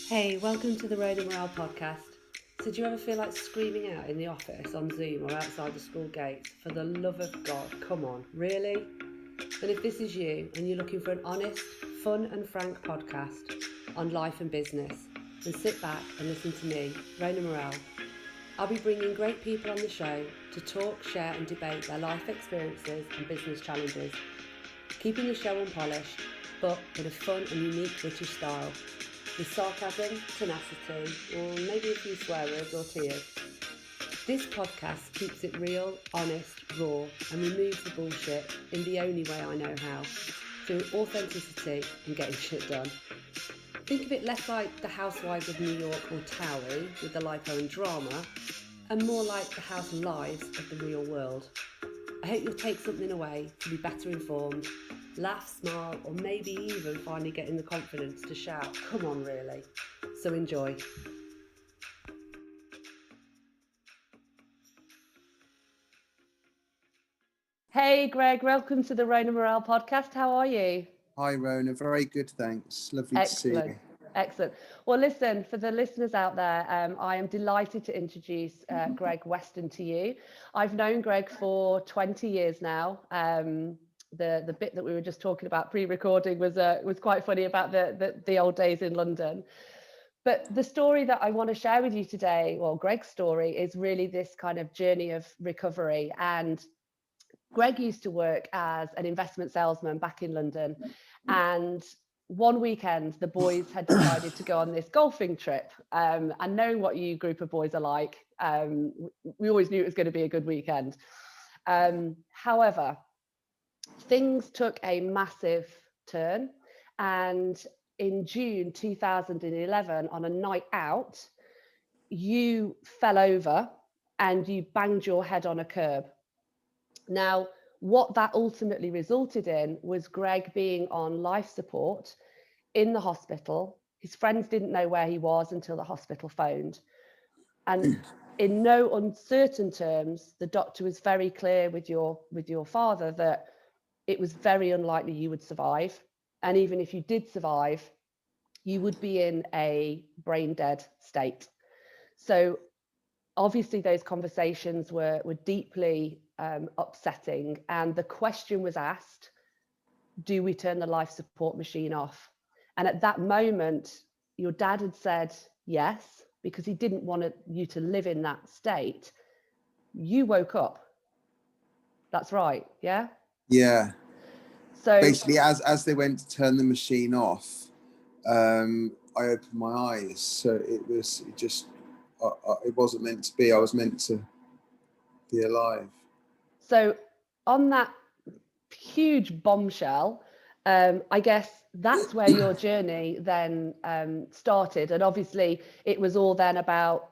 Hey, welcome to the Road and Morale podcast. So, do you ever feel like screaming out in the office, on Zoom, or outside the school gates? For the love of God, come on, really? Then, if this is you and you're looking for an honest, fun, and frank podcast on life and business, then sit back and listen to me, Rona Morale. I'll be bringing great people on the show to talk, share, and debate their life experiences and business challenges, keeping the show unpolished, but in a fun and unique British style, with sarcasm, tenacity, or maybe a few swear words or tears. This podcast keeps it real, honest, raw, and removes the bullshit in the only way I know how, through authenticity and getting shit done. Think of it less like the Housewives of New York or Towie with the lipo and drama, and more like the house lives of the real world. I hope you'll take something away to be better informed, laugh, smile, or maybe even finally getting the confidence to shout, come on really. So enjoy. Hey Greg, welcome to the Rona Morale podcast. How are you? Hi, Rona. Very good, thanks. Lovely to see Excellent. you. Excellent. Well, listen, for the listeners out there, I am delighted to introduce Greg Weston to you. I've known Greg for 20 years now. The bit that we were just talking about pre-recording was quite funny about the old days in London. But the story that I want to share with you today, well, Greg's story, is really this kind of journey of recovery. And Greg used to work as an investment salesman back in London, and one weekend the boys had decided to go on this golfing trip, and knowing what you group of boys are like, we always knew it was going to be a good weekend. However, things took a massive turn, and in June 2011, on a night out, you fell over and you banged your head on a curb. Now, what that ultimately resulted in was Greg being on life support in the hospital. His friends didn't know where he was until the hospital phoned. And in no uncertain terms, the doctor was very clear with your father that it was very unlikely you would survive. And even if you did survive, you would be in a brain dead state. So obviously those conversations were deeply upsetting, and the question was asked, do we turn the life support machine off? And at that moment, your dad had said yes, because he didn't want you to live in that state. You woke up. That's right, yeah? Yeah. So Basically, as they went to turn the machine off, I opened my eyes. So it wasn't meant to be. I was meant to be alive. so on that huge bombshell, I guess that's where your journey then started. And obviously it was all then about,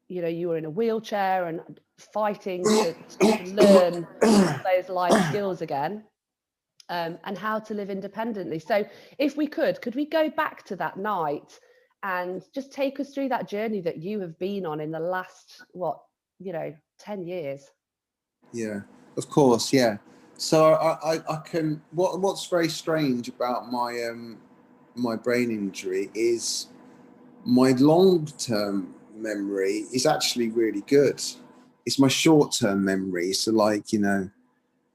you were in a wheelchair and fighting to learn those life skills again, and how to live independently. So if we could we go back to that night and just take us through that journey that you have been on in the last, 10 years? Yeah, of course. Yeah. So I can. What's very strange about my brain injury is my long-term memory is actually really good. It's my short-term memory. So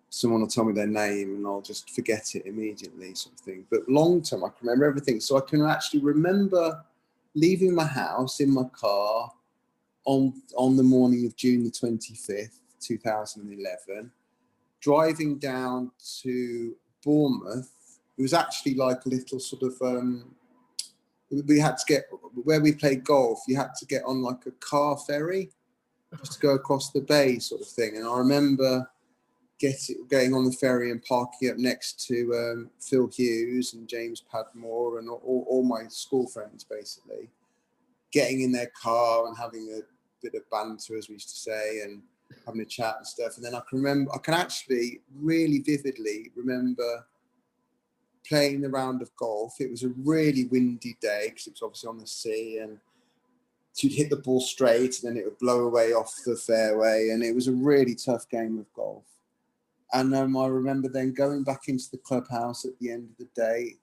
someone will tell me their name and I'll just forget it immediately, sort of thing. But long term, I can remember everything. So I can actually remember leaving my house in my car on the morning of June the 25th, 2011, driving down to Bournemouth. It was actually like a little sort of, we had to get, where we played golf, you had to get on like a car ferry just to go across the bay, sort of thing. And I remember getting on the ferry and parking up next to Phil Hughes and James Padmore and all my school friends, basically getting in their car and having a bit of banter, as we used to say, and having a chat and stuff. And then I can actually really vividly remember playing the round of golf. It was a really windy day because it was obviously on the sea, and you'd hit the ball straight and then it would blow away off the fairway, and it was a really tough game of golf. And I remember then going back into the clubhouse at the end of the day,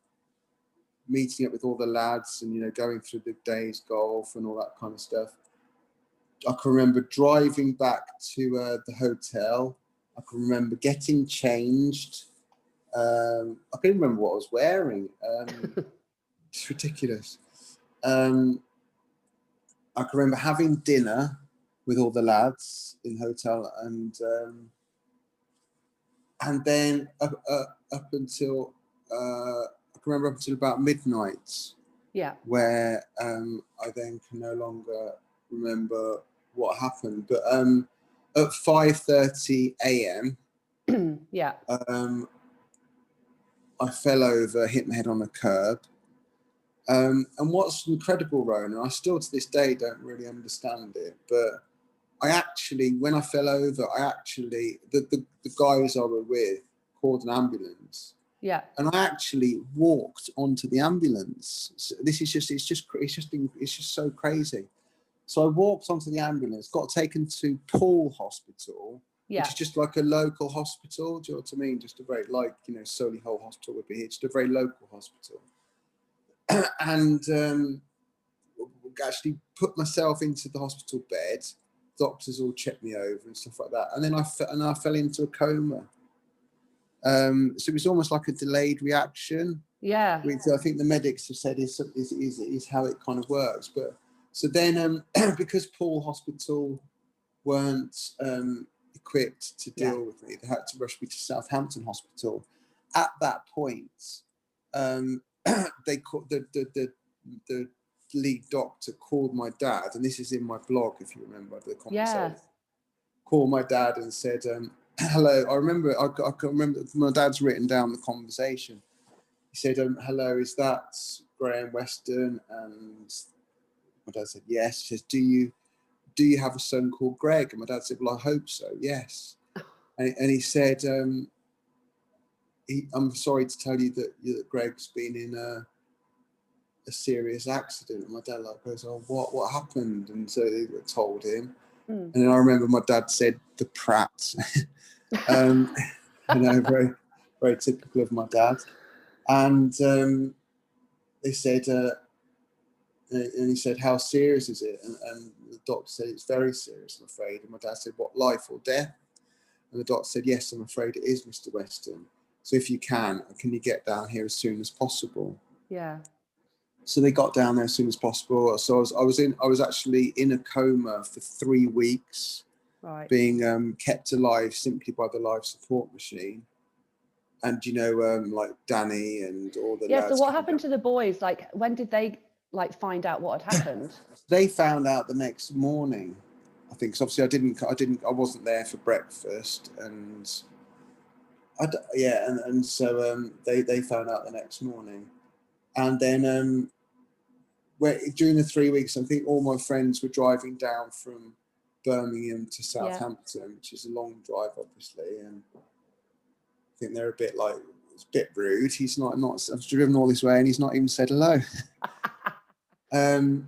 meeting up with all the lads and, you know, going through the day's golf and all that kind of stuff. I can remember driving back to the hotel. I can remember getting changed. I can't remember what I was wearing. It's ridiculous. I can remember having dinner with all the lads in the hotel, and then up until I can remember up until about midnight. Yeah. Where I then can no longer remember what happened. But at 5:30 a.m. Yeah. I fell over, hit my head on a curb. And what's incredible, Rona, I still to this day don't really understand it, but I actually, when I fell over, the guys I were with called an ambulance. Yeah. And I actually walked onto the ambulance. So this is just, it's just so crazy. So I walked onto the ambulance, got taken to Poole Hospital, Yeah. which is just like a local hospital. Do you know what I mean? Just a very, like, you know, Solihull Hospital would be here, just a very local hospital. And actually put myself into the hospital bed. Doctors all checked me over and stuff like that. And then I fell into a coma. So it was almost like a delayed reaction. Yeah. Which I think the medics have said is how it kind of works. But so then because Poole Hospital weren't equipped to deal with me, they had to rush me to Southampton Hospital. At that point, they called the lead doctor called my dad, and this is in my blog if you remember the conversation. Yeah. Called my dad and said, hello. I can remember my dad's written down the conversation. He said, hello, is that Graham Weston? And my dad said, yes. He says, do you have a son called Greg? And my dad said, well, I hope so, yes. And he said, I'm sorry to tell you that Greg's been in a serious accident. And my dad goes, oh, what happened? And so they told him. And then I remember my dad said, the prat. You know, very, very typical of my dad. And they said, and he said, how serious is it? And the doctor said, it's very serious, I'm afraid. And my dad said, what, life or death? And the doctor said, yes, I'm afraid it is, Mr. Weston. So if you can you get down here as soon as possible? Yeah. So they got down there as soon as possible. So I was actually in a coma for 3 weeks, Right. being kept alive simply by the life support machine. And, you know, like Danny and all the lads. So what happened to the boys? Like, when did they find out what had happened? They found out the next morning, I think. Because obviously I wasn't there for breakfast, and so they found out the next morning, and then during the 3 weeks, I think all my friends were driving down from Birmingham to Southampton, which is a long drive, obviously, and I think they're a bit like, it's a bit rude. He's not. I've driven all this way and he's not even said hello. And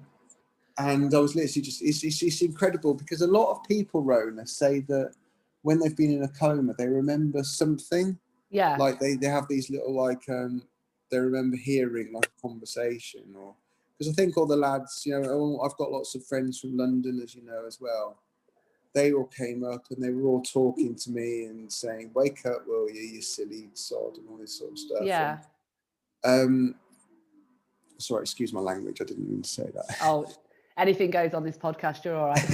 I was literally just, it's incredible because a lot of people, Rona, say that when they've been in a coma, they remember something. Yeah. Like they have these little they remember hearing like a conversation, or because I think all the lads, you know, I've got lots of friends from London, as you know, as well. They all came up and they were all talking to me and saying, wake up, will you silly sod, and all this sort of stuff. Yeah. And, sorry, excuse my language. I didn't mean to say that. Oh, anything goes on this podcast. You're all right.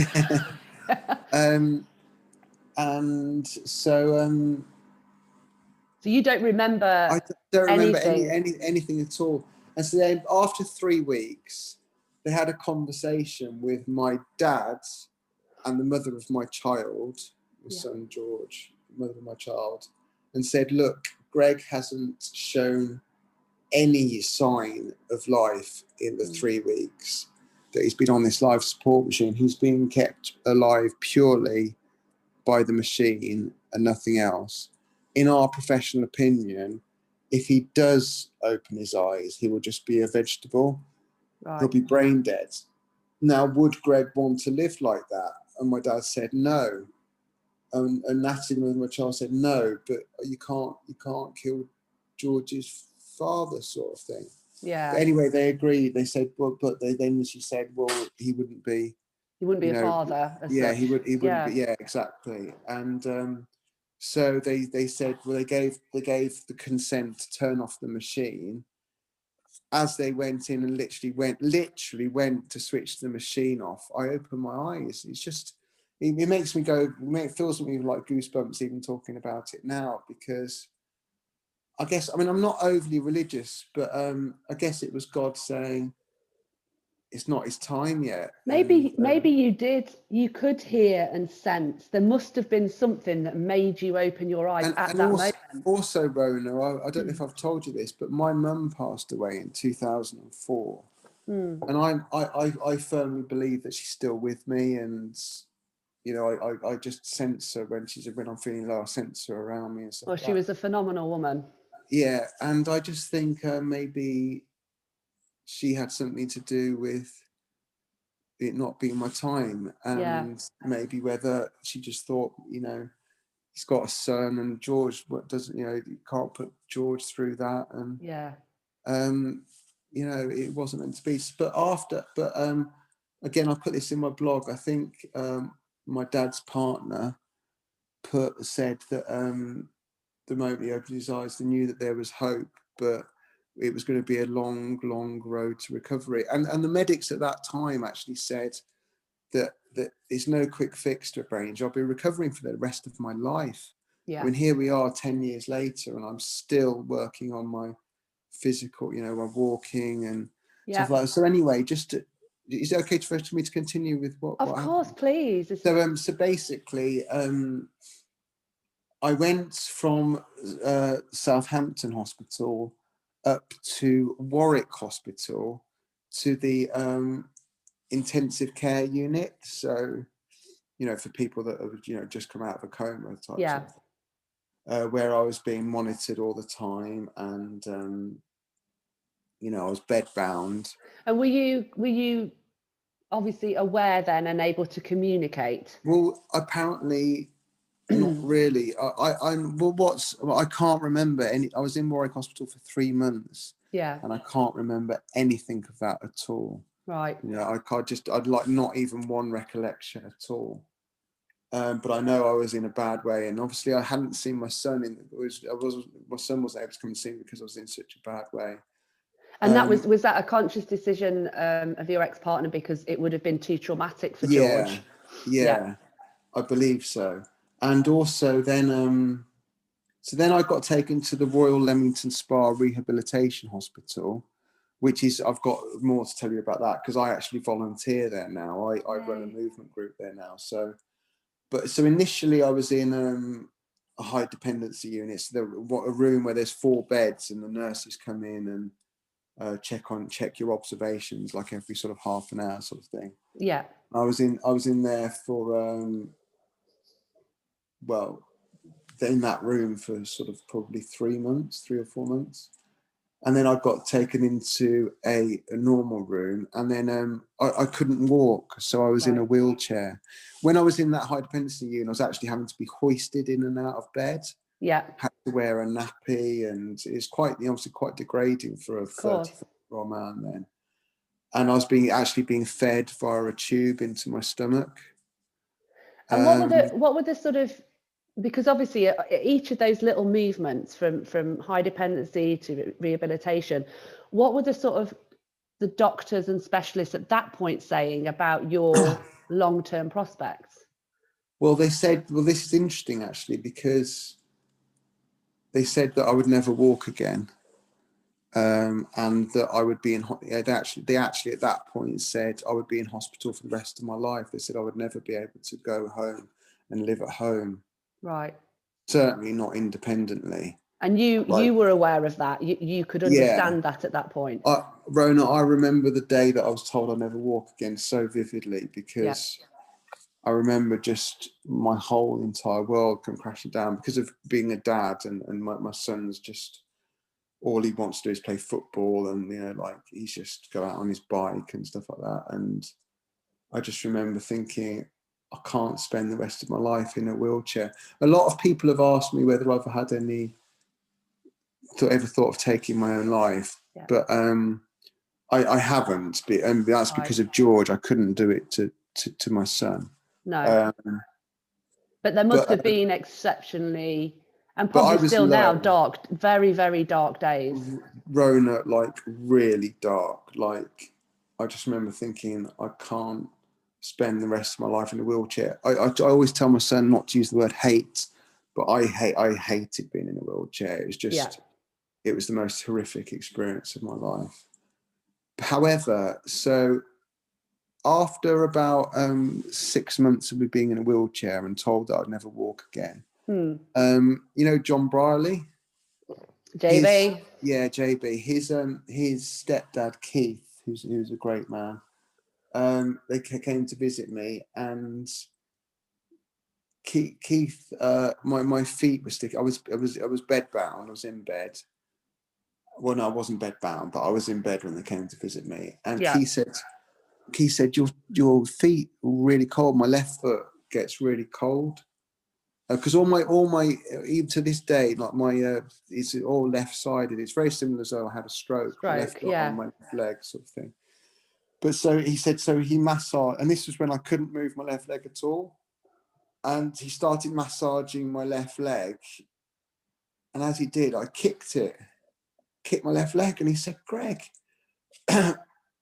And so... so you don't remember I don't remember anything. anything at all. And so then after 3 weeks, they had a conversation with my dad and the mother of my child, my son George, the mother of my child, and said, look, Greg hasn't shown any sign of life in the 3 weeks that he's been on this life support machine. He's being kept alive purely by the machine and nothing else. In our professional opinion, if he does open his eyes, he will just be a vegetable. Right. He'll be brain dead. Now, would Greg want to live like that? And my dad said no. And Natalie, my child, said no, but you can't kill George's father, sort of thing. Yeah. But anyway, they agreed. They said, well, but then she said, well, he wouldn't be, He wouldn't be you a know, father as yeah, such. he wouldn't Yeah. be, yeah, exactly. And so they said, well, they gave the consent to turn off the machine. As they went in and literally went to switch the machine off, I opened my eyes. It's just, it makes me go, it feels me like goosebumps even talking about it now, because I guess, I mean, I'm not overly religious, but I guess it was God saying it's not his time yet. Maybe you could hear and sense. There must have been something that made you open your eyes at that moment. Also, Rona, I don't know if I've told you this, but my mum passed away in 2004. And I firmly believe that she's still with me, and you know, I just sense her when I'm feeling low. I sense her around me and stuff. Well, she was a phenomenal woman. Yeah, and I just think maybe she had something to do with it not being my time, and maybe whether she just thought, you know, he's got a son, and George, what doesn't, you know, you can't put George through that, and you know, it wasn't meant to be. But again, I put this in my blog. I think my dad's partner said that the moment he opened his eyes, they knew that there was hope, but it was going to be a long, long road to recovery. And the medics at that time actually said that there's no quick fix to a brain injury. I'll be recovering for the rest of my life. I mean, here we are 10 years later, and I'm still working on my physical, you know, my walking and stuff like that. So anyway, is it okay for me to continue with what? Of course, happened? Please. So basically, I went from Southampton Hospital up to Warwick Hospital to the intensive care unit. So, you know, for people that have, you know, just come out of a coma type stuff, where I was being monitored all the time, and you know, I was bedbound. And were you obviously aware then and able to communicate? Well, apparently not really. I can't remember any. I was in Warwick Hospital for 3 months. And I can't remember anything of that at all. Right. You know, I'd like not even one recollection at all. But I know I was in a bad way, and obviously I hadn't seen my son my son wasn't able to come and see me because I was in such a bad way. And that was that a conscious decision of your ex-partner, because it would have been too traumatic for George? Yeah, I believe so. And also then, so then I got taken to the Royal Leamington Spa Rehabilitation Hospital, which is, I've got more to tell you about that because I actually volunteer there now. I run a movement group there now. So initially I was in a high dependency unit, so a room where there's 4 beds, and the nurses come in and check your observations like every sort of half an hour sort of thing. Yeah. I was in there for in that room for sort of probably 3 or 4 months. And then I got taken into a normal room, and then I couldn't walk, so I was in a wheelchair. When I was in that high dependency unit, I was actually having to be hoisted in and out of bed. Yeah. Had to wear a nappy, and it's obviously quite degrading for a 34-year-old man then. And I was being fed via a tube into my stomach. And what were the sort of, because obviously each of those little movements from high dependency to rehabilitation, what were the sort of the doctors and specialists at that point saying about your long-term prospects? Well, they said, this is interesting actually, because they said that I would never walk again, and that I would be in. They actually at that point said I would be in hospital for the rest of my life. They said I would never be able to go home and live at home. Right. Certainly not independently. And you were aware of that. You could understand that at that point. Rona, I remember the day that I was told I'd never walk again so vividly, because I remember just my whole entire world come crashing down because of being a dad, and my son's just, all he wants to do is play football, and, you know, like, he's just go out on his bike and stuff like that. And I just remember thinking, I can't spend the rest of my life in a wheelchair. A lot of people have asked me whether I've had ever thought of taking my own life. But I haven't, and that's because of George. I couldn't do it to my son. No. But there must have been exceptionally, and probably still now, dark, very, very dark days. Rona, like really dark. Like I just remember thinking, I can't spend the rest of my life in a wheelchair. I always tell my son not to use the word hate, but I hated being in a wheelchair. It was just, it was the most horrific experience of my life. However, so after about 6 months of me being in a wheelchair and told that I'd never walk again, you know John Brierley? JB. JB. His stepdad Keith, who's a great man. They came to visit me, and Keith, my feet were sticking. I was bedbound. I was in bed. Well, no, I wasn't bedbound, but I was in bed when they came to visit me. And Keith said, your feet are really cold. My left foot gets really cold. Because all my even to this day, like my it's all left-sided. It's very similar as though I had a stroke left on my left leg, sort of thing. But so he said, so he massaged, and this was when I couldn't move my left leg at all. And he started massaging my left leg, and as he did, I kicked my left leg, and he said, "Greg,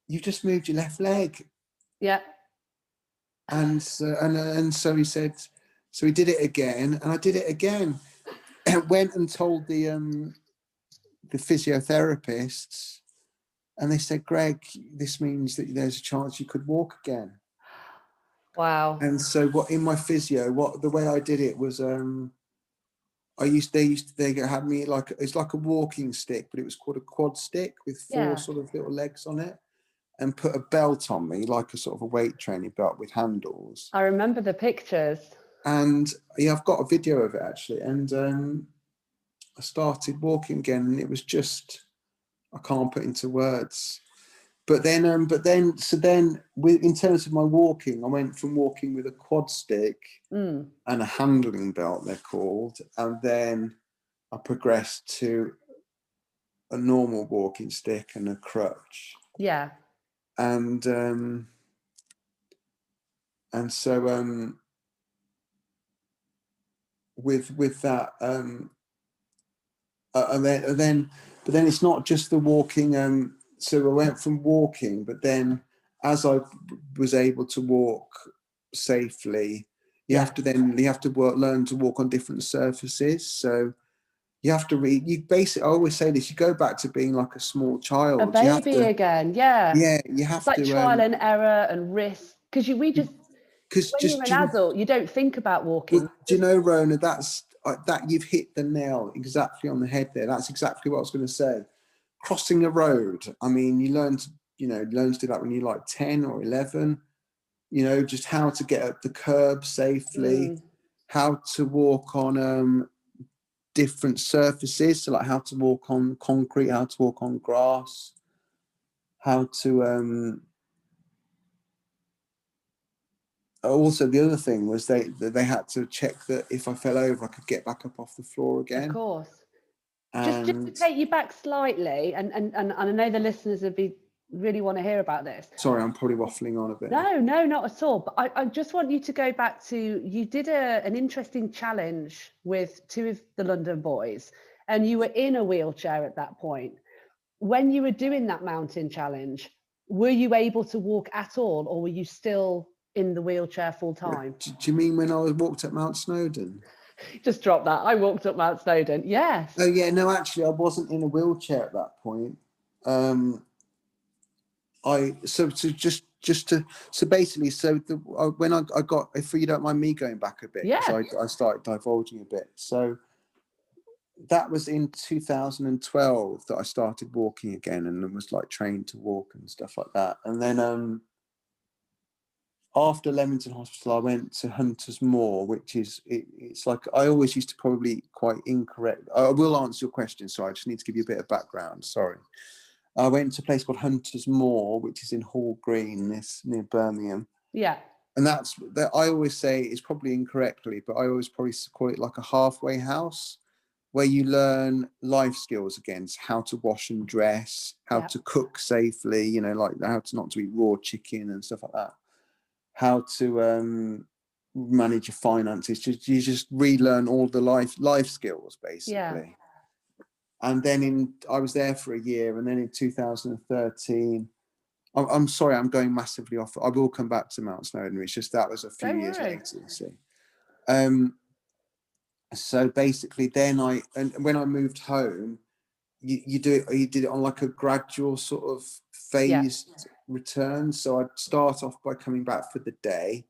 you just moved your left leg." Yeah. And so he said, so he did it again, and I did it again. And went and told the physiotherapists, and they said, "Greg, this means that there's a chance you could walk again." Wow. And so in my physio, the way I did it was, they had me like, it's like a walking stick, but it was called a quad stick with four sort of little legs on it, and put a belt on me, like a sort of a weight training belt with handles. I remember the pictures. And I've got a video of it actually. And I started walking again, and it was just, I can't put into words. But then, in terms of my walking, I went from walking with a quad stick and a handling belt, they're called, and then I progressed to a normal walking stick and a crutch. Yeah. And so with that, but then it's not just the walking. So I went from walking, but then as I was able to walk safely, you have to learn to walk on different surfaces. So you have to you basically, I always say this, you go back to being like a small child. A baby again, yeah. Yeah, you have to. It's like trial and error and risk. Because when you're an adult, you don't think about walking. Well, do you know, Rona, that you've hit the nail exactly on the head there. That's exactly what I was going to say. Crossing a road, I mean, you learn to do that when you're like 10 or 11, just how to get up the curb safely, how to walk on different surfaces, so like how to walk on concrete, how to walk on grass, how to also the other thing was they had to check that if I fell over I could get back up off the floor again. Of course. Just to take you back slightly, and I know the listeners would really want to hear about this. Sorry, I'm probably waffling on a bit. No, not at all. But I just want you to go back to, you did an interesting challenge with two of the London boys, and you were in a wheelchair at that point. When you were doing that mountain challenge, were you able to walk at all, or were you still in the wheelchair full time? Do you mean when I walked up Mount Snowdon? Just drop that. I walked up Mount Snowdon. Yes. Oh yeah, no, actually, I wasn't in a wheelchair at that point. When I got, if you don't mind me going back a bit, because I started divulging a bit. So that was in 2012 that I started walking again, and was like trained to walk and stuff like that. And then after Leamington Hospital, I went to Hunter's Moor, which is, it's like, I always used to probably quite incorrect. I will answer your question, so I just need to give you a bit of background. Sorry. I went to a place called Hunter's Moor, which is in Hall Green, near Birmingham. Yeah. And that I always say is probably incorrectly, but I always probably call it like a halfway house. where you learn life skills again, how to wash and dress, how to cook safely, you know, like how to not to eat raw chicken and stuff like that, how to manage your finances. You just relearn all the life skills basically. And then I was there for a year, and then in 2013, I'm sorry, I'm going massively off. I will come back to Mount Snowdon. It's just that was a few years later, you see. So basically, then when I moved home, you did it on like a gradual sort of phased return. So I'd start off by coming back for the day.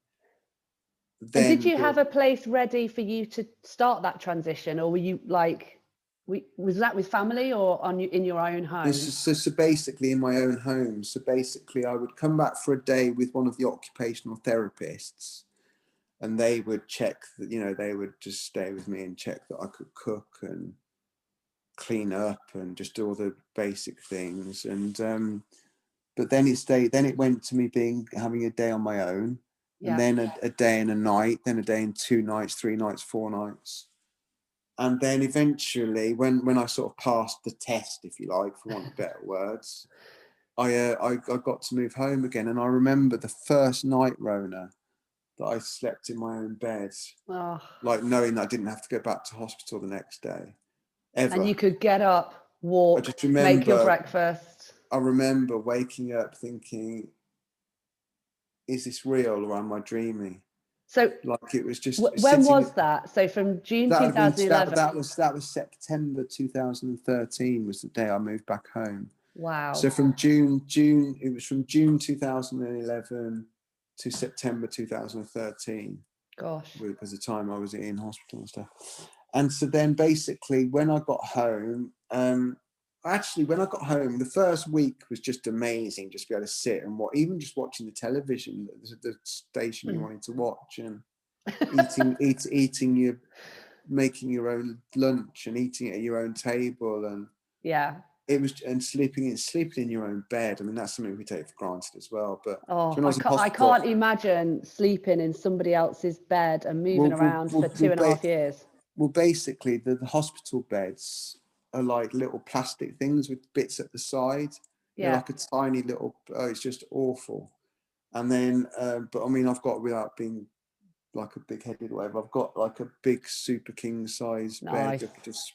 Then, and did you have a place ready for you to start that transition, or were you like, was that with family or in your own home? So basically in my own home. So basically I would come back for a day with one of the occupational therapists, and they would check that, you know, they would just stay with me and check that I could cook and clean up and just do all the basic things. And but then it went to me having a day on my own, and then a day and a night, then a day and 2 nights, 3 nights, 4 nights. And then eventually, when I sort of passed the test, if you like, for want of better words, I got to move home again. And I remember the first night, Rona, that I slept in my own bed, like knowing that I didn't have to go back to hospital the next day, ever. And you could get up, walk, make your breakfast. I remember waking up thinking, is this real or am I dreaming? So like it was just when was that? So from June 2011. That was September 2013 was the day I moved back home. Wow. So from June it was from June 2011 to September 2013. Gosh. Was the time I was in hospital and stuff. And so then basically when I got home, when I got home, the first week was just amazing, just to be able to sit and watch, even just watching the television, the station you wanted to watch, and making your own lunch and eating at your own table, and it was, and sleeping in your own bed. I mean, that's something we take for granted as well. But I can't imagine sleeping in somebody else's bed and moving around for 2.5 years. Well, basically, the hospital beds are like little plastic things with bits at the side. They're like a tiny little. It's just awful. And then, but I mean, I've got, without being like a big-headed or whatever, I've got like a big super king size bed that could just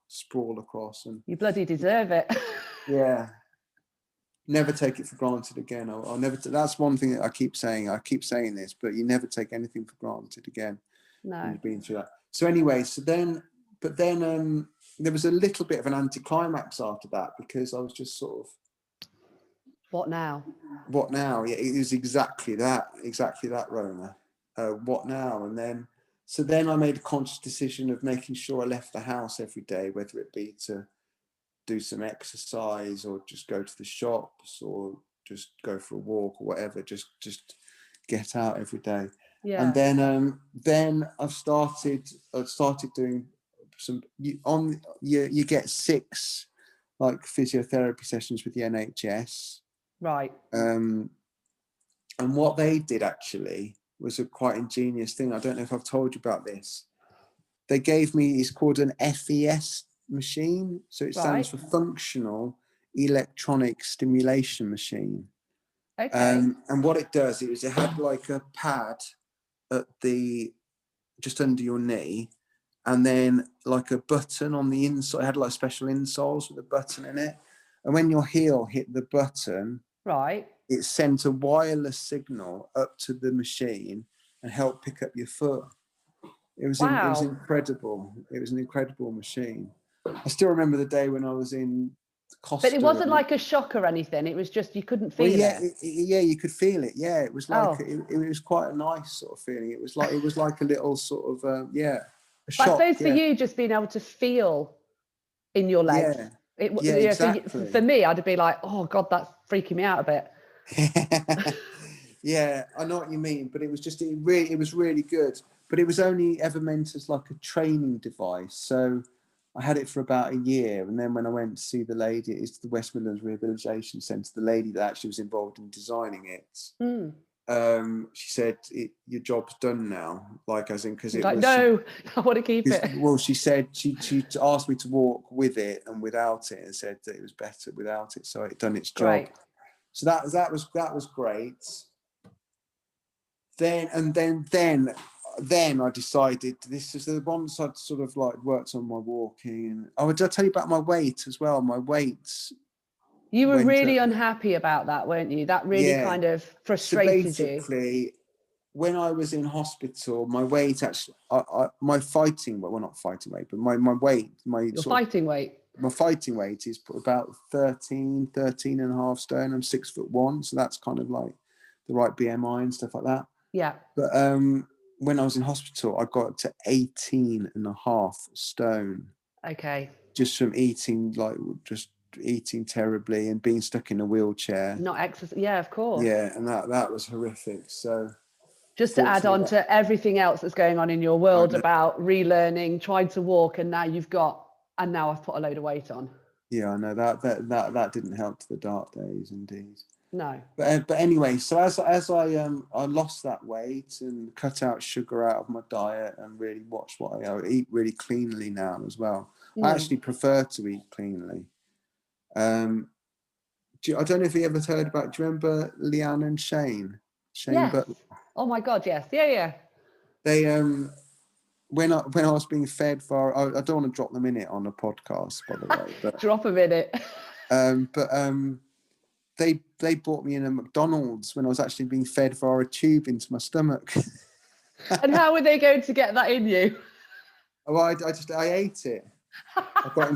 sprawl across. And you bloody deserve it. Yeah. Never take it for granted again. I'll never. That's one thing that I keep saying. I keep saying this, but you never take anything for granted again. No. When you've been through that. So anyway, but then there was a little bit of an anticlimax after that, because I was just sort of, what now? What now? Yeah, it was exactly that, Rona. What now? And then, so then I made a conscious decision of making sure I left the house every day, whether it be to do some exercise or just go to the shops or just go for a walk or whatever, just get out every day. Yeah. And then I started doing some, you get 6 like physiotherapy sessions with the NHS. Right. And what they did actually was a quite ingenious thing. I don't know if I've told you about this. They gave me, it's called an FES machine. So it stands for Functional Electronic Stimulation Machine. Okay. And what it does is it had like a pad at just under your knee, and then like a button on the inside. It had like special insoles with a button in it. And when your heel hit the button, it sent a wireless signal up to the machine and helped pick up your foot. It was incredible. It was an incredible machine. I still remember the day when I was in Costa. But it wasn't like a shock or anything. It was just, you couldn't feel it. Yeah, you could feel it. Yeah, it was like it was quite a nice sort of feeling. It was like a little sort of a shock. I suppose for you, just being able to feel in your legs. Yeah, exactly. For me, I'd be like, oh God, that's freaking me out a bit. Yeah, I know what you mean, but it was really good. But it was only ever meant as like a training device. So I had it for about a year, and then when I went to see the lady, it's the West Midlands Rehabilitation Centre, the lady that actually was involved in designing it. she said, your job's done now, like as in because it like, was no, I want to keep it. well, she said she asked me to walk with it and without it, and said that it was better without it, so it done its job. Great. So that was great. Then I decided, this is the once I'd sort of like worked on my walking, and did I tell you about my weight as well? My weight. You were really unhappy about that, weren't you? That really kind of frustrated you. So basically, when I was in hospital, my weight actually, my fighting weight, well, not fighting weight, but my weight, Your fighting weight. My fighting weight is about 13 and a half stone. I'm 6'1", so that's kind of like the right BMI and stuff like that. Yeah. But when I was in hospital, I got to 18 and a half stone. Okay. Just from eating terribly and being stuck in a wheelchair. Not exercise. Yeah, of course. Yeah, and that was horrific. So just to add on to everything else that's going on in your world about relearning, trying to walk, and now I've put a load of weight on. Yeah, I know that didn't help to the dark days, indeed. No. But anyway, so as I lost that weight and cut out sugar out of my diet and really watched what I eat really cleanly now as well. I actually prefer to eat cleanly. I don't know if you ever heard about. Do you remember Leanne and Shane? Yes. Butler? Oh my God, yes. Yeah. They when I was being fed for, I don't want to drop them in it on a podcast, by the way. But drop them in it. They brought me in a McDonald's when I was actually being fed via a tube into my stomach. And how were they going to get that in you? Well, I ate it. I got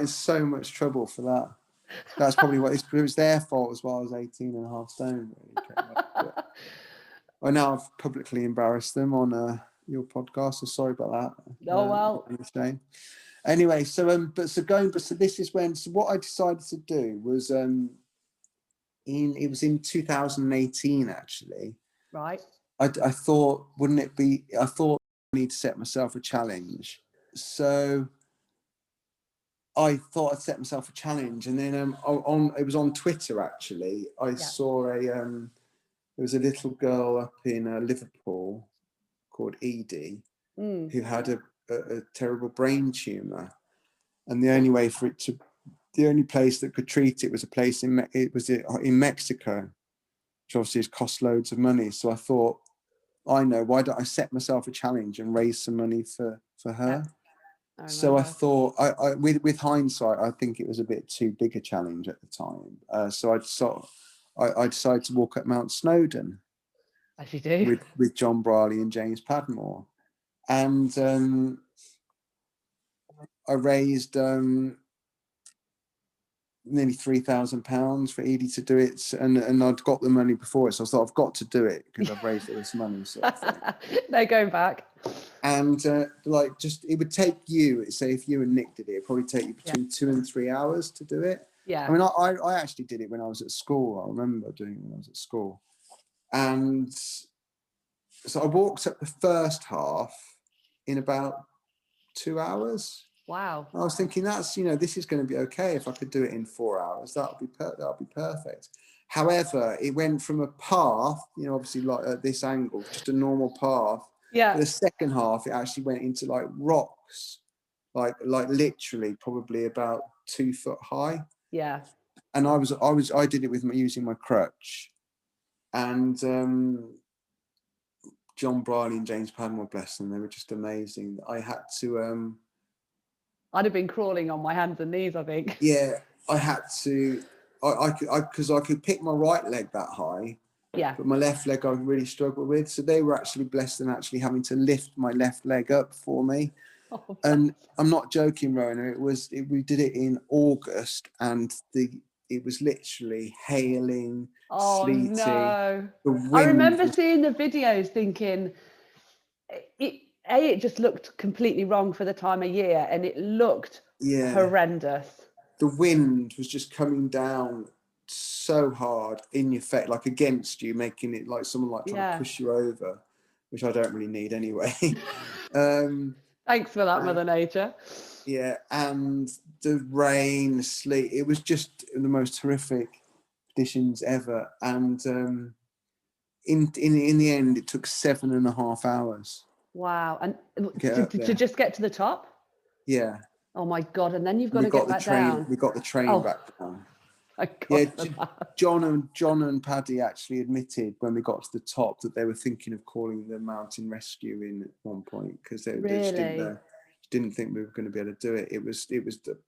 in so much trouble for that. That's probably it was their fault as well. I was 18 and a half stone. Really. Well, now I've publicly embarrassed them on your podcast, so sorry about that. Oh well. Anyway, so this is when. So what I decided to do was it was in 2018 actually. Right. I thought, I need to set myself a challenge. So I thought I'd set myself a challenge, and then it was on Twitter actually. I saw there was a little girl up in Liverpool called Edie who had a terrible brain tumor, and the only place that could treat it was a place in Mexico, which obviously cost loads of money. So I thought, I know, why don't I set myself a challenge and raise some money for her? So I thought, with hindsight, I think it was a bit too big a challenge at the time. So I decided to walk up Mount Snowdon. As you do. With John Brierley and James Padmore. And I raised nearly £3,000 for Edie to do it, and I'd got the money before it, so I thought I've got to do it because I've raised all this money. Sort of thing. No going back. And it would take you, say if you and Nick did it, it'd probably take you between 2 and 3 hours to do it. Yeah. I mean, I actually did it when I was at school. I remember doing it when I was at school, and so I walked up the first half in about 2 hours. Wow. I was thinking this is going to be okay. If I could do it in 4 hours, that'll be perfect. However, it went from a path, obviously like at this angle, just a normal path. Yeah. The second half, it actually went into like rocks, like literally probably about 2 foot high. Yeah. And I did it with using my crutch, and John Brierley and James Padmore, bless them, they were just amazing. I had to. I'd have been crawling on my hands and knees, I think. Yeah, I had to. Because I could pick my right leg that high. Yeah. But my left leg I really struggled with. So they were actually blessed in actually having to lift my left leg up for me. Oh, and I'm not joking, Rona. We did it in August, and it was literally hailing, sleeting. No. I remember seeing the videos thinking it just looked completely wrong for the time of year, and it looked horrendous. The wind was just coming down so hard in your face, like against you, making it like someone like trying to push you over, which I don't really need anyway. Thanks for that, Mother Nature. Yeah, and the rain, the sleet, it was just the most horrific conditions ever. And in the end, it took 7.5 hours. Wow. And Get up there. to just get to the top? Yeah. Oh my God. And then you've got to get back down. We got the train back down. Yeah, John and Paddy actually admitted when we got to the top that they were thinking of calling the mountain rescue in at one point, because they just didn't think we were going to be able to do it. It was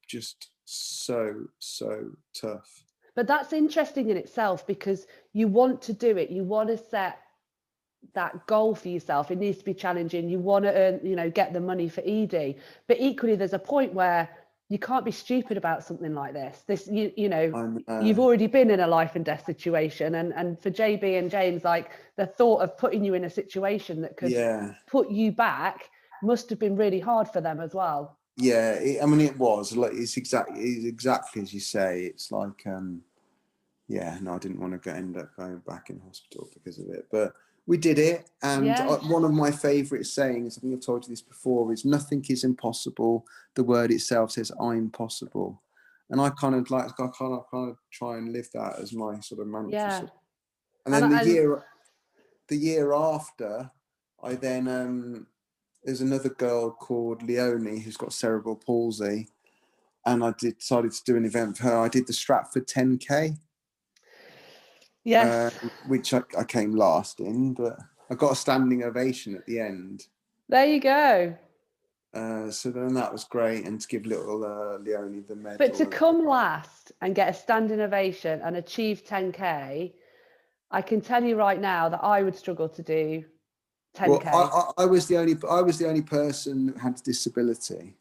just so tough. But that's interesting in itself, because you want to do it. You want to set that goal for yourself. It needs to be challenging. You want to earn, get the money for ED. But equally, there's a point where you can't be stupid about something like this. You've already been in a life and death situation. And for JB and James, like, the thought of putting you in a situation that could put you back must have been really hard for them as well. Yeah, it was. Like, it's exactly as you say. It's like, I didn't want to end up going back in hospital because of it. But we did it. And one of my favourite sayings, I think I've told you this before, is nothing is impossible. The word itself says, I'm possible. And I kind of try and live that as my sort of mantra. Yeah. And then the year after, I then... there's another girl called Leonie who's got cerebral palsy, and I decided to do an event for her. I did the Stratford 10K, which I came last in, but I got a standing ovation at the end. There you go. So then that was great, and to give little Leonie the medal. But to come last and get a standing ovation and achieve 10K, I can tell you right now that I would struggle to do 10K. Well, I was the only person that had a disability.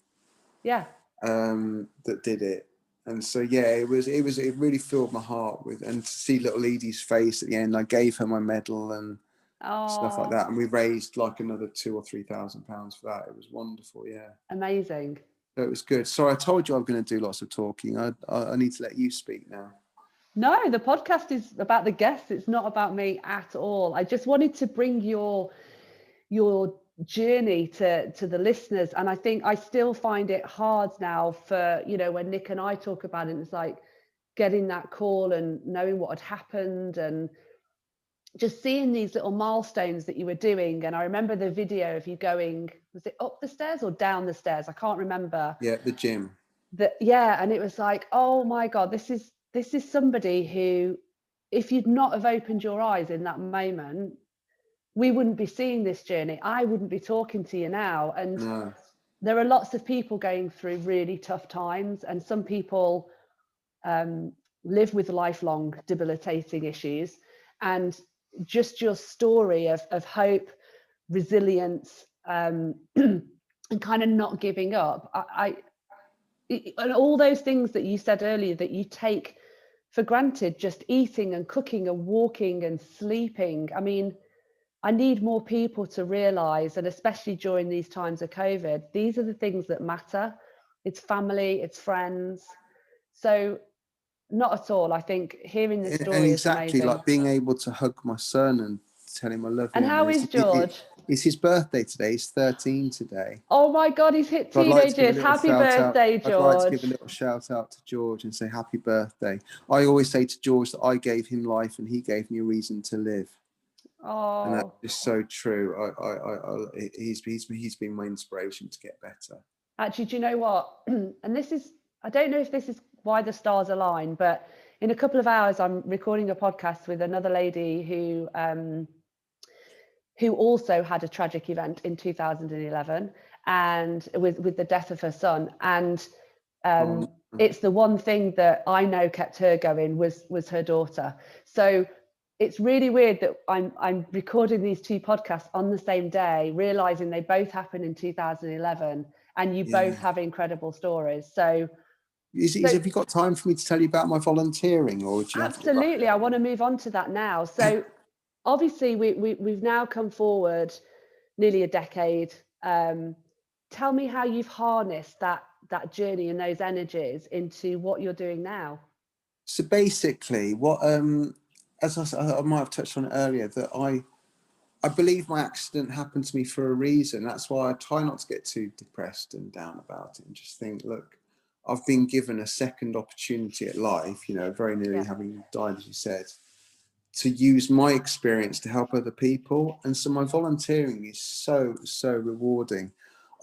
Yeah. That did it, and so it really filled my heart with, and to see little Edie's face at the end, I gave her my medal and stuff like that, and we raised like another £2,000 or £3,000 for that. It was wonderful. Yeah. Amazing. So it was good. Sorry, I told you I'm going to do lots of talking. I need to let you speak now. No, the podcast is about the guests. It's not about me at all. I just wanted to bring your journey to the listeners, and I think I still find it hard now for when Nick and I talk about it, it's like getting that call and knowing what had happened and just seeing these little milestones that you were doing. And I remember the video of you going, was it up the stairs or down the stairs? I can't remember. Yeah, the gym. And it was like, oh my God, this is somebody who, if you'd not have opened your eyes in that moment, we wouldn't be seeing this journey. I wouldn't be talking to you now. And there are lots of people going through really tough times, and some people live with lifelong debilitating issues. And just your story of hope, resilience, and kind of not giving up. And all those things that you said earlier that you take for granted, just eating and cooking and walking and sleeping. I mean, I need more people to realise, and especially during these times of COVID, these are the things that matter. It's family, it's friends. So not at all. I think hearing the story is amazing. Like being able to hug my son and tell him I love him. And how is George? It's his birthday today. He's 13 today. Oh my God, he's hit teenage years. Happy birthday, George. I'd like to give a little shout out to George and say happy birthday. I always say to George that I gave him life and he gave me a reason to live. Oh, and that is so true. He's been my inspiration to get better. Actually, do you know what? And this is, I don't know if this is why the stars align, but in a couple of hours, I'm recording a podcast with another lady who also had a tragic event in 2011, and with the death of her son. And it's the one thing that I know kept her going was her daughter. So it's really weird that I'm recording these two podcasts on the same day, realizing they both happened in 2011, and you both have incredible stories. So have you got time for me to tell you about my volunteering, or would you absolutely, I want to move on to that now. So obviously we've now come forward nearly a decade. Tell me how you've harnessed that journey and those energies into what you're doing now. So basically, what as I might have touched on it earlier, that I believe my accident happened to me for a reason. That's why I try not to get too depressed and down about it, and just think, look, I've been given a second opportunity at life, very nearly having died, as you said. to use my experience to help other people. And so my volunteering is so rewarding.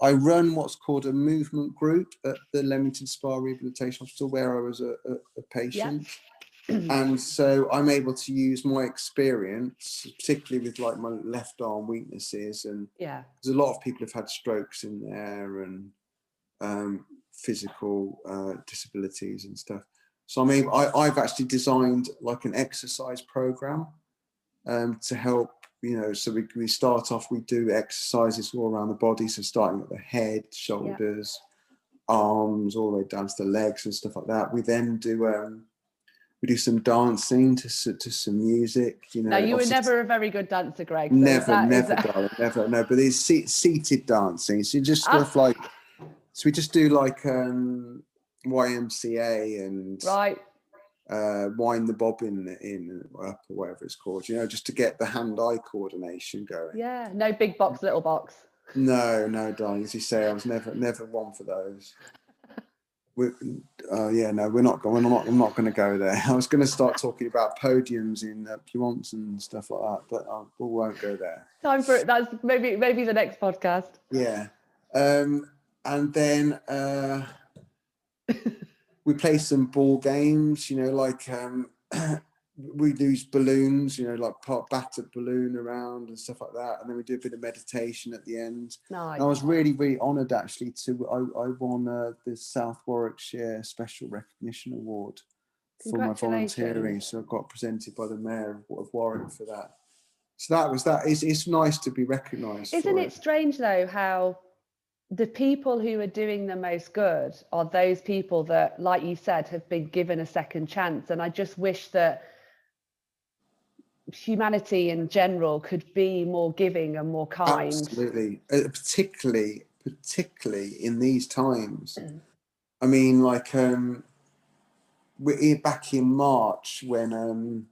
I run what's called a movement group at the Leamington Spa Rehabilitation Hospital, where I was a patient. And so I'm able to use my experience, particularly with like my left arm weaknesses. And there's a lot of people who've had strokes in there, and physical disabilities and stuff. So I've actually designed like an exercise program to help, so we start off, we do exercises all around the body. So starting at the head, shoulders, arms, all the way down to the legs and stuff like that. We then do some dancing to some music. Now, you were never a very good dancer, Greg. So never, darling, never. But it's seated dancing. So you just stuff like, so we just do like YMCA and wind the bobbin in up, or whatever it's called. Just to get the hand-eye coordination going. Yeah, no big box, little box. No, darling. As you say, I was never one for those. I'm not going to go there. I was going to start talking about podiums in Provence and stuff like that, but we won't go there. Time for it. That's maybe the next podcast. Yeah, and then we play some ball games. Like we use balloons. Like battered balloon around and stuff like that, and then we do a bit of meditation at the end. Nice. And I was really honoured actually I won the South Warwickshire Special Recognition Award for my volunteering. So I got presented by the Mayor of Warwick for that. So that was that. It's nice to be recognised. Isn't it strange though how the people who are doing the most good are those people that, like you said, have been given a second chance? And I just wish that humanity in general could be more giving and more kind. Absolutely, particularly in these times. I mean, like we're back in March when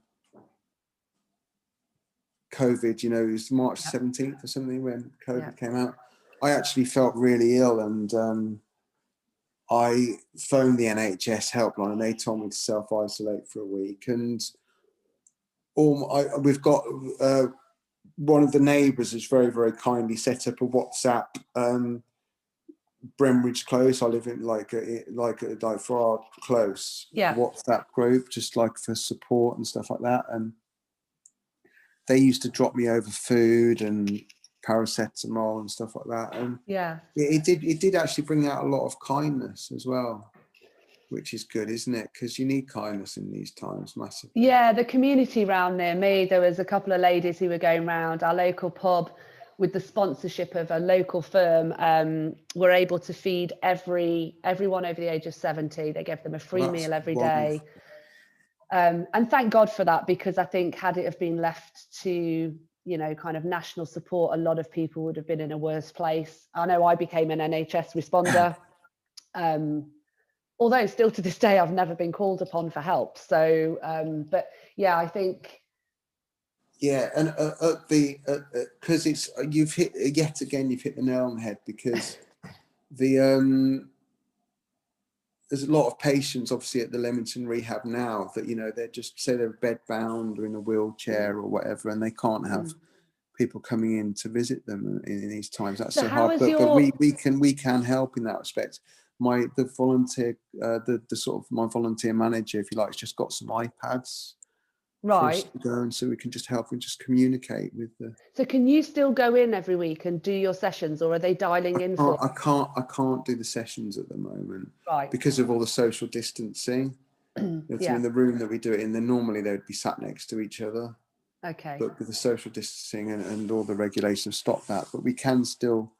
COVID, it was March 17th or something when COVID came out. I actually felt really ill, and I phoned the NHS helpline, and they told me to self-isolate for a week. And we've got one of the neighbours has very, very kindly set up a WhatsApp Brenbridge Close. I live in like for our close WhatsApp group, just like for support and stuff like that. And they used to drop me over food and paracetamol and stuff like that. And it did actually bring out a lot of kindness as well, which is good, isn't it? Because you need kindness in these times massively. Yeah, the community round near me, there was a couple of ladies who were going round our local pub with the sponsorship of a local firm. Were able to feed everyone over the age of 70. They gave them a free meal every day. And thank God for that, because I think had it have been left to kind of national support, a lot of people would have been in a worse place. I know I became an NHS responder, although still to this day I've never been called upon for help. So, but yeah, I think. Yeah, and because you've hit the nail on the head, because there's a lot of patients obviously at the Leamington Rehab now that they're just say they're bed bound or in a wheelchair or whatever, and they can't have people coming in to visit them in these times. That's so hard. But we can help in that respect. My volunteer manager, if you like, has just got some iPads. Right. For us to go, and so we can just help and just communicate with the. So can you still go in every week and do your sessions, or are they dialing in for? I can't do the sessions at the moment, right? Because of all the social distancing. In the room that we do it in, then normally they would be sat next to each other. Okay. But with the social distancing and all the regulations stop that. But we can still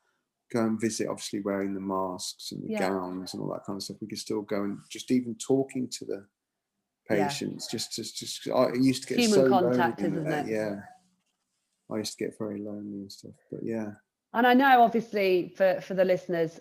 go and visit, obviously wearing the masks and the gowns and all that kind of stuff. We can still go and just even talking to the patients, just I used to get human so contact, lonely, isn't it? Yeah, I used to get very lonely and stuff, but yeah. And I know, obviously, for the listeners,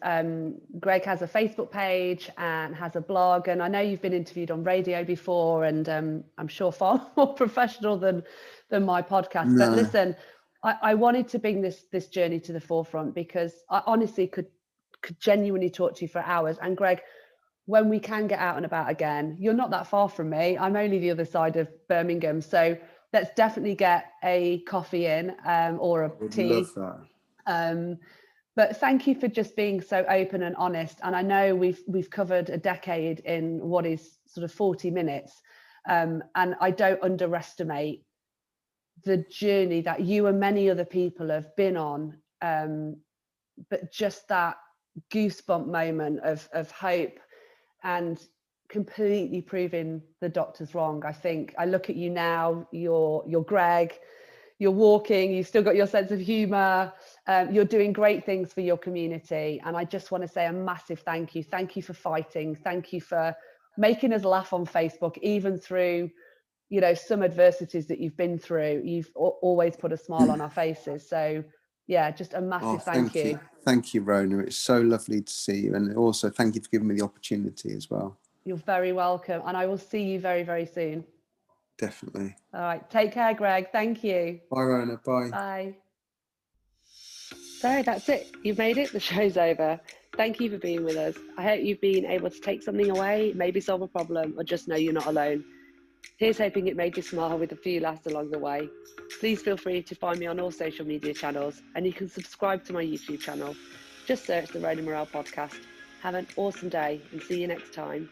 Greg has a Facebook page and has a blog, and I know you've been interviewed on radio before, and I'm sure far more professional than my podcast. No. But listen, I wanted to bring this journey to the forefront because I honestly could genuinely talk to you for hours. And Greg, when we can get out and about again, you're not that far from me. I'm only the other side of Birmingham. So let's definitely get a coffee in, or a I would tea. love that. But thank you for just being so open and honest. And I know we've covered a decade in what is sort of 40 minutes. And I don't underestimate the journey that you and many other people have been on. But just that goosebump moment of hope and completely proving the doctors wrong. I think I look at you now, you're Greg, you're walking, you've still got your sense of humor, you're doing great things for your community. And I just want to say a massive thank you. Thank you for fighting. Thank you for making us laugh on Facebook, even through, you know, some adversities that you've been through. You've always put a smile on our faces. So yeah, just a massive thank you. Thank you, Rona. It's so lovely to see you. And also thank you for giving me the opportunity as well. You're very welcome. And I will see you very, very soon. Definitely. All right. Take care, Greg. Thank you. Bye, Rona. Bye. Bye. So that's it. You've made it. The show's over. Thank you for being with us. I hope you've been able to take something away, maybe solve a problem, or just know you're not alone. Here's hoping it made you smile with a few laughs along the way. Please feel free to find me on all social media channels, and you can subscribe to my YouTube channel. Just search the Rona Morale Podcast. Have an awesome day and see you next time.